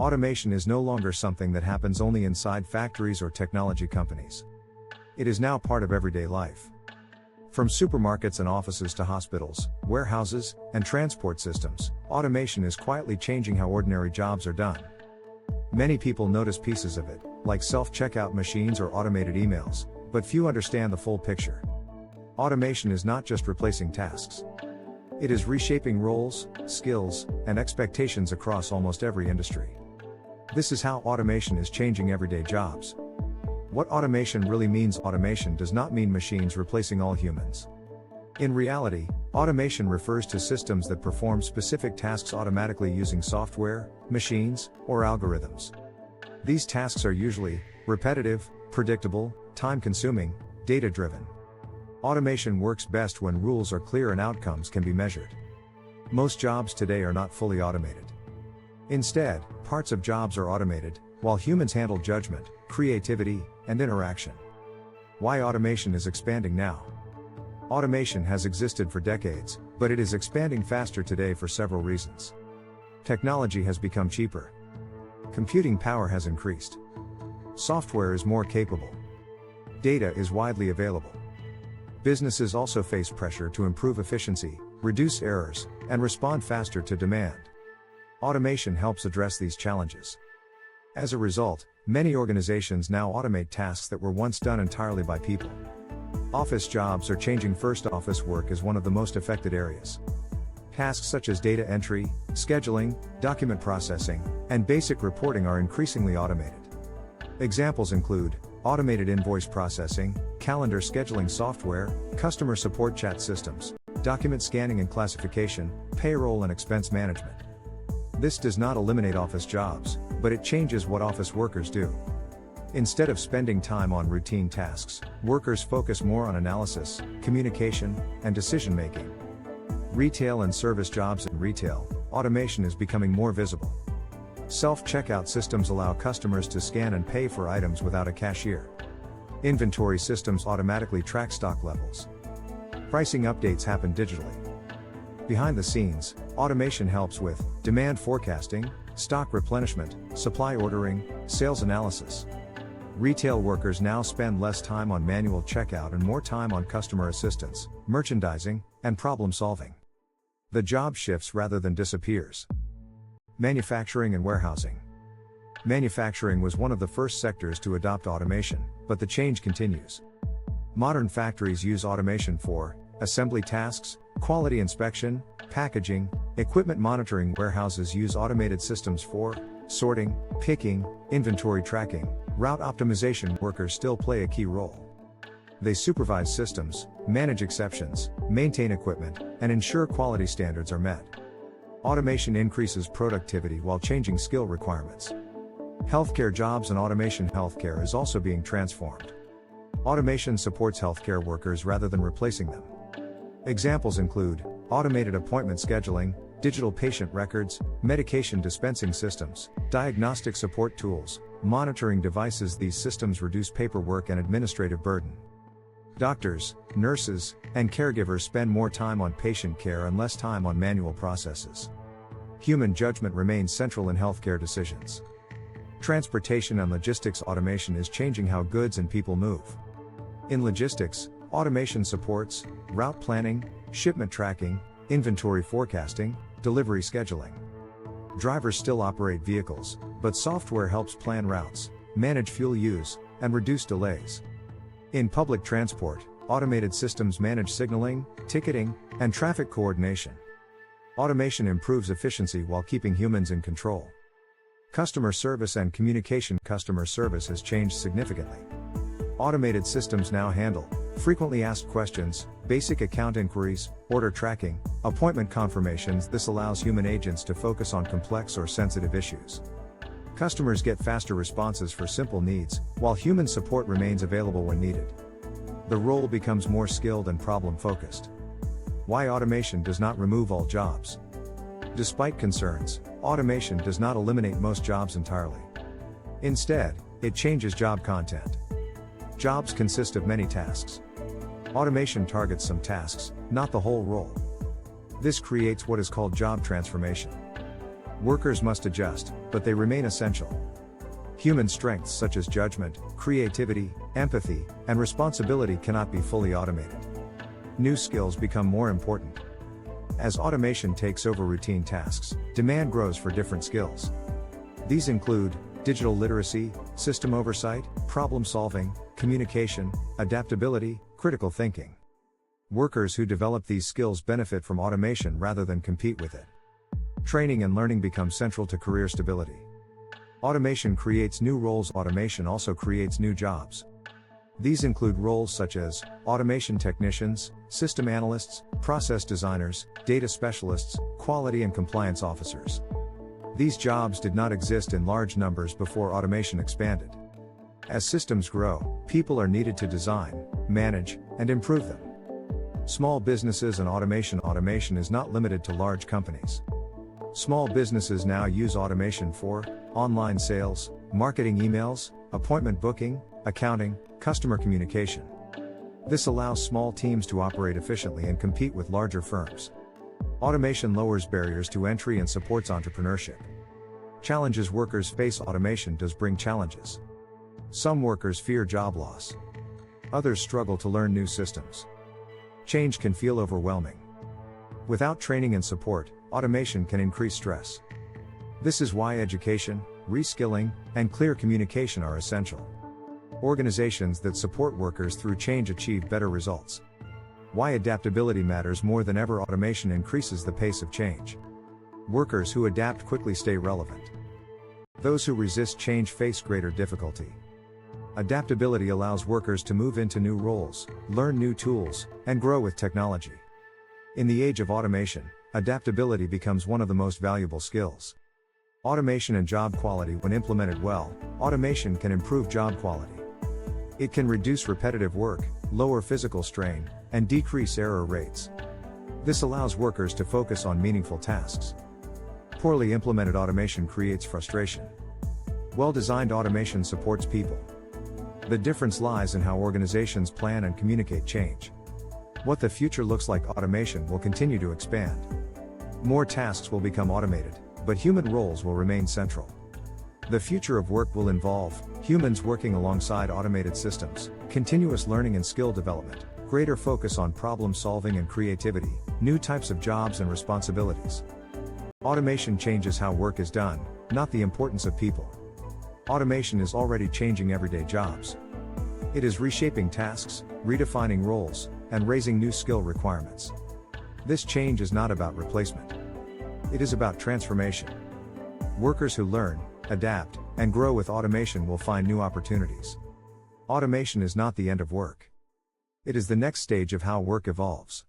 Automation is no longer something that happens only inside factories or technology companies. It is now part of everyday life. From supermarkets and offices to hospitals, warehouses, and transport systems, automation is quietly changing how ordinary jobs are done. Many people notice pieces of it, like self-checkout machines or automated emails, but few understand the full picture. Automation is not just replacing tasks. It is reshaping roles, skills, and expectations across almost every industry. This is how automation is changing everyday jobs. What automation really means: automation does not mean machines replacing all humans. In reality, automation refers to systems that perform specific tasks automatically using software, machines, or algorithms. These tasks are usually repetitive, predictable, time-consuming, data-driven. Automation works best when rules are clear and outcomes can be measured. Most jobs today are not fully automated. Instead, parts of jobs are automated, while humans handle judgment, creativity, and interaction. Why automation is expanding now? Automation has existed for decades, but it is expanding faster today for several reasons. Technology has become cheaper. Computing power has increased. Software is more capable. Data is widely available. Businesses also face pressure to improve efficiency, reduce errors, and respond faster to demand. Automation helps address these challenges. As a result, many organizations now automate tasks that were once done entirely by people. Office jobs are changing. First, office work is one of the most affected areas. Tasks such as data entry, scheduling, document processing, and basic reporting are increasingly automated. Examples include automated invoice processing, calendar scheduling software, customer support chat systems, document scanning and classification, payroll and expense management. This does not eliminate office jobs, but it changes what office workers do. Instead of spending time on routine tasks, workers focus more on analysis, communication, and decision-making. Retail and service jobs. In retail, automation is becoming more visible. Self-checkout systems allow customers to scan and pay for items without a cashier. Inventory systems automatically track stock levels. Pricing updates happen digitally. Behind the scenes, automation helps with demand forecasting, stock replenishment, supply ordering, sales analysis. Retail workers now spend less time on manual checkout and more time on customer assistance, merchandising, and problem solving. The job shifts rather than disappears. Manufacturing and warehousing. Manufacturing was one of the first sectors to adopt automation, but the change continues. Modern factories use automation for assembly tasks, quality inspection, packaging, equipment monitoring. Warehouses use automated systems for sorting, picking, inventory tracking, route optimization. Workers still play a key role. They supervise systems, manage exceptions, maintain equipment, and ensure quality standards are met. Automation increases productivity while changing skill requirements. Healthcare jobs and automation. Healthcare is also being transformed. Automation supports healthcare workers rather than replacing them. Examples include automated appointment scheduling, digital patient records, medication dispensing systems, diagnostic support tools, monitoring devices. These systems reduce paperwork and administrative burden. Doctors, nurses, and caregivers spend more time on patient care and less time on manual processes. Human judgment remains central in healthcare decisions. Transportation and logistics. Automation is changing how goods and people move. In logistics, automation supports route planning, shipment tracking, inventory forecasting, delivery scheduling. Drivers still operate vehicles, but software helps plan routes, manage fuel use, and reduce delays. In public transport, automated systems manage signaling, ticketing, and traffic coordination. Automation improves efficiency while keeping humans in control. Customer service and communication. Customer service has changed significantly. Automated systems now handle frequently asked questions, basic account inquiries, order tracking, appointment confirmations. This allows human agents to focus on complex or sensitive issues. Customers get faster responses for simple needs, while human support remains available when needed. The role becomes more skilled and problem-focused. Why automation does not remove all jobs? Despite concerns, automation does not eliminate most jobs entirely. Instead, it changes job content. Jobs consist of many tasks. Automation targets some tasks, not the whole role. This creates what is called job transformation. Workers must adjust, but they remain essential. Human strengths such as judgment, creativity, empathy, and responsibility cannot be fully automated. New skills become more important. As automation takes over routine tasks, demand grows for different skills. These include digital literacy, system oversight, problem solving, communication, adaptability, critical thinking. Workers who develop these skills benefit from automation rather than compete with it. Training and learning become central to career stability. Automation creates new roles. Automation also creates new jobs. These include roles such as automation technicians, system analysts, process designers, data specialists, quality and compliance officers. These jobs did not exist in large numbers before automation expanded. As systems grow, people are needed to design, manage, and improve them. Small businesses and automation. Automation is not limited to large companies. Small businesses now use automation for online sales, marketing emails, appointment booking, accounting, customer communication. This allows small teams to operate efficiently and compete with larger firms. Automation lowers barriers to entry and supports entrepreneurship. Challenges workers face. Automation does bring challenges. Some workers fear job loss. Others struggle to learn new systems. Change can feel overwhelming. Without training and support, automation can increase stress. This is why education, reskilling, and clear communication are essential. Organizations that support workers through change achieve better results. Why adaptability matters more than ever. Automation increases the pace of change. Workers who adapt quickly stay relevant. Those who resist change face greater difficulty. Adaptability allows workers to move into new roles, learn new tools, and grow with technology. In the age of automation, adaptability becomes one of the most valuable skills. Automation and job quality. When implemented well, automation can improve job quality. It can reduce repetitive work, lower physical strain, and decrease error rates. This allows workers to focus on meaningful tasks. Poorly implemented automation creates frustration. Well-designed automation supports people. The difference lies in how organizations plan and communicate change. What the future looks like. Automation will continue to expand. More tasks will become automated, but human roles will remain central. The future of work will involve humans working alongside automated systems, continuous learning and skill development, greater focus on problem solving and creativity, new types of jobs and responsibilities. Automation changes how work is done, not the importance of people. Automation is already changing everyday jobs. It is reshaping tasks, redefining roles, and raising new skill requirements. This change is not about replacement. It is about transformation. Workers who learn, adapt, and grow with automation will find new opportunities. Automation is not the end of work. It is the next stage of how work evolves.